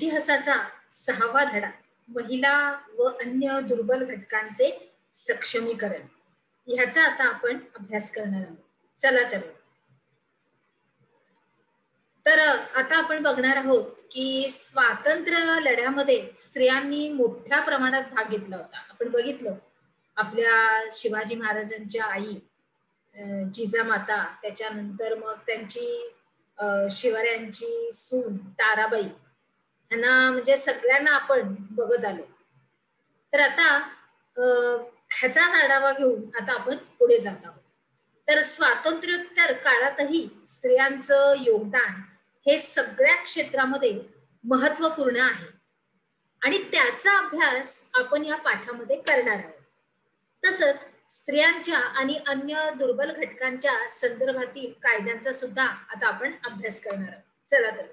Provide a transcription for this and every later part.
इतिहासाचा 6वा धडा, महिला व अन्य दुर्बल घटकांचे सक्षमीकरण, ह्याचा आता आपण अभ्यास करणार आहोत. चला तर आता आपण बघणार आहोत की स्वातंत्र्य लढ्यामध्ये स्त्रियांनी मोठ्या प्रमाणात भाग घेतला होता. आपण बघितलं आपल्या शिवाजी महाराजांच्या आई जिजामाता, त्याच्यानंतर मग त्यांची शिवरायांची सून ताराबाई, ह्यांना म्हणजे सगळ्यांना आपण बघत आलो. तर आता ह्याचाच आढावा घेऊन आता आपण पुढे जात आहोत. तर स्वातंत्र्योत्तर काळातही स्त्रियांचं योगदान हे सगळ्या क्षेत्रामध्ये महत्वपूर्ण आहे आणि त्याचा अभ्यास आपण या पाठामध्ये करणार आहोत. तसंच स्त्रियांच्या आणि अन्य दुर्बल घटकांच्या संदर्भातील कायद्यांचा सुद्धा आता आपण अभ्यास करणार आहोत. चला तर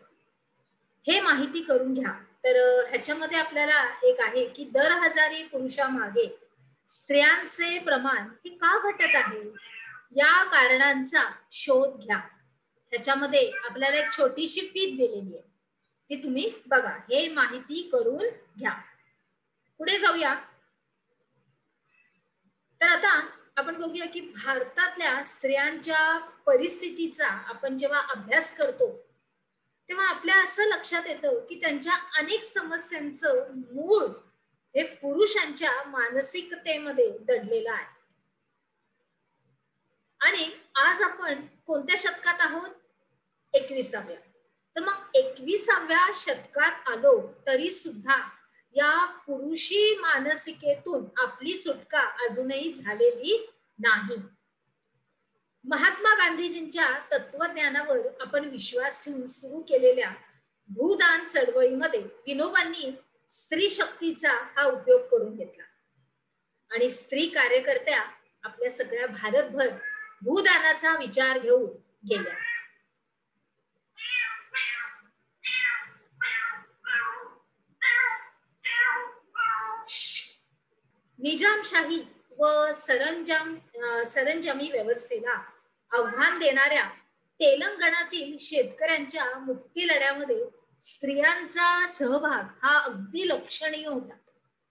हे माहिती करून घ्या. तर ह्याच्यामध्ये आपल्याला एक आहे की दर हजारी पुरुषामागे स्त्रियांचे प्रमाण हे का घटत आहे, या कारणांचा शोध घ्या. ह्याच्यामध्ये आपल्याला एक छोटीशी फीत दिलेली आहे, ती तुम्ही बघा. हे माहिती करून घ्या. पुढे जाऊया. तर आता आपण बघूया की भारतातल्या स्त्रियांच्या परिस्थितीचा आपण जेव्हा अभ्यास करतो तेव्हा आपल्या असं लक्षात येतं की त्यांच्या अनेक समस्यांचं मूळ हे पुरुषांच्या मानसिकतेमध्ये दडलेलं आहे. आणि आज आपण कोणत्या शतकात आहोत? 21व्या. तर मग 21व्या शतकात आलो तरी सुद्धा या पुरुषी मानसिकेतून आपली सुटका अजूनही झालेली नाही. महात्मा गांधीजींच्या तत्वज्ञानावर आपण विश्वास ठेवून सुरू केलेल्या भूदान चळवळीमध्ये विनोबांनी स्त्री शक्तीचा हा उपयोग करून घेतला आणि स्त्री कार्यकर्त्या आपल्या सगळ्या भारतभर भूदानाचा विचार घेऊन गेल्या. निजामशाही व सरंजामी व्यवस्थेला आव्हान देणाऱ्या तेलंगणातील शेतकऱ्यांच्या मुक्ती लढ्यामध्ये स्त्रियांचा सहभाग हा अगदी लक्षणीय होता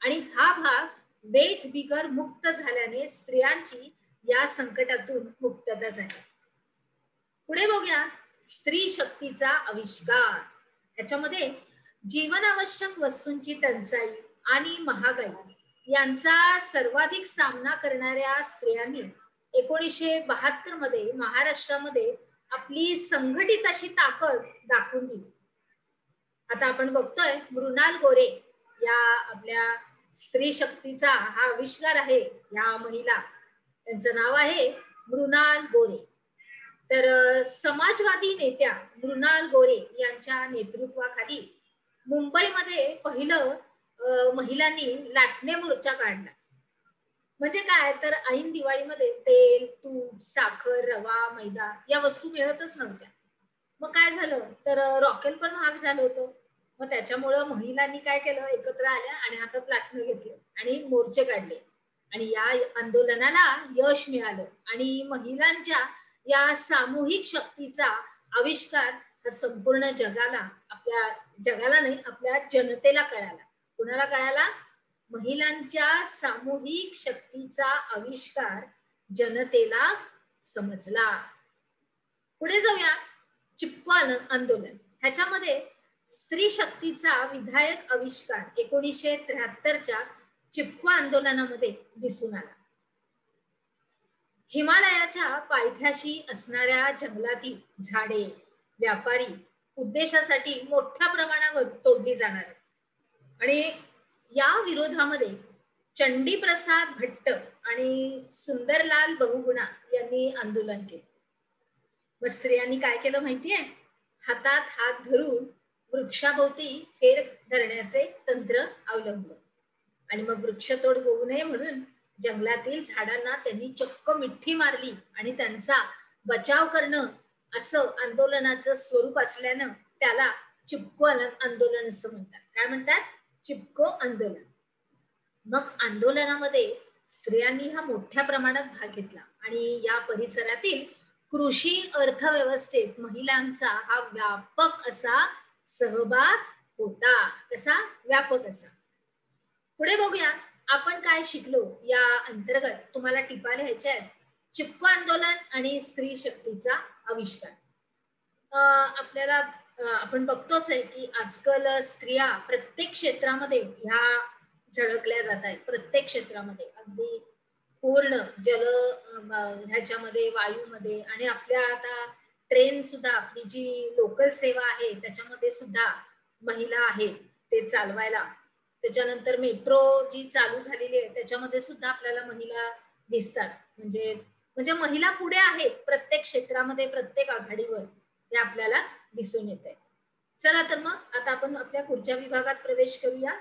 आणि हा भाग वेठ बिगर मुक्त झाल्याने स्त्रियांची या संकटातून मुक्तता झाली. पुढे बघूया. स्त्री शक्तीचा आविष्कार. याच्यामध्ये जीवनावश्यक वस्तूंची टंचाई आणि महागाई यांचा सर्वाधिक सामना करणाऱ्या स्त्रियांनी 1972 मध्ये महाराष्ट्रामध्ये आपली संघटित अशी ताकद दाखवून दिली. आता आपण बघतोय मृणाल गोरे या आपल्या स्त्री शक्तीचा हा आविष्कार आहे. या महिला, त्यांचं नाव आहे मृणाल गोरे. तर समाजवादी नेत्या मृणाल गोरे यांच्या नेतृत्वाखाली मुंबईमध्ये पहिलं महिलांनी लाटणे मोर्चा काढला. म्हणजे काय, तर ऐन दिवाळीमध्ये तेल, तूप, साखर, रवा, मैदा या वस्तू मिळतच नव्हत्या. मग काय झालं, तर रॉकेल पण महाग झालं होतं. मग त्याच्यामुळं महिलांनी काय केलं, एकत्र आल्या आणि हातात लाटणं घेतलं आणि मोर्चे काढले आणि या आंदोलनाला यश मिळालं आणि महिलांच्या या सामूहिक शक्तीचा आविष्कार हा संपूर्ण जगाला, आपल्या जगाला नाही, आपल्या जनतेला कळाला. कुणाला कळाला? महिलांच्या सामूहिक शक्तीचा आविष्कार जनतेला समजला. पुढे जाऊया. चिपको आंदोलन. ह्याच्यामध्ये स्त्री शक्तीचा विधायक आविष्कार 1973च्या चिपको आंदोलनामध्ये दिसून आला. हिमालयाच्या पायथ्याशी असणाऱ्या जंगलातील झाडे व्यापारी उद्देशासाठी मोठ्या प्रमाणावर तोडली जाणार आणि या विरोधामध्ये चंडीप्रसाद भट्ट आणि सुंदरलाल बहुगुणा यांनी आंदोलन केले. मग स्त्रियांनी काय केलं माहितीये? हातात हात धरून वृक्षाभोवती फेर धरण्याचे तंत्र अवलंबलं आणि मग वृक्षतोड होऊ नये म्हणून जंगलातील झाडांना त्यांनी चक्क मिठी मारली आणि त्यांचा बचाव करणं असं आंदोलनाचं स्वरूप असल्यानं त्याला चिपको आंदोलन असं म्हणतात. काय म्हणतात? चिपको आंदोलन. मग आंदोलनामध्ये स्त्रियांनी हा मोठ्या प्रमाणात भाग घेतला आणि या परिसरातील कृषी अर्थव्यवस्थेत महिलांचा हा व्यापक असा सहभाग होता. कसा? व्यापक असा. पुढे बघूया आपण काय शिकलो या अंतर्गत. तुम्हाला टिपा लिहायच्या आहेत. चिपको आंदोलन आणि स्त्री शक्तीचा आविष्कार. आपल्याला आपण बघतोच आहे की आजकाल स्त्रिया प्रत्येक क्षेत्रामध्ये ह्या झळकल्या जात आहेत. प्रत्येक क्षेत्रामध्ये अगदी पूर्ण जल ह्याच्यामध्ये, वायूमध्ये आणि आपल्या आता ट्रेन सुद्धा, आपली जी लोकल सेवा आहे त्याच्यामध्ये सुद्धा महिला आहेत ते चालवायला. त्याच्यानंतर मेट्रो जी चालू झालेली आहे त्याच्यामध्ये सुद्धा आपल्याला महिला दिसतात. म्हणजे म्हणजे महिला पुढे आहेत प्रत्येक क्षेत्रामध्ये, प्रत्येक आघाडीवर हे आपल्याला दिसून येते. चला तर मग आता आपण आपल्या पुढच्या विभागात प्रवेश करूया.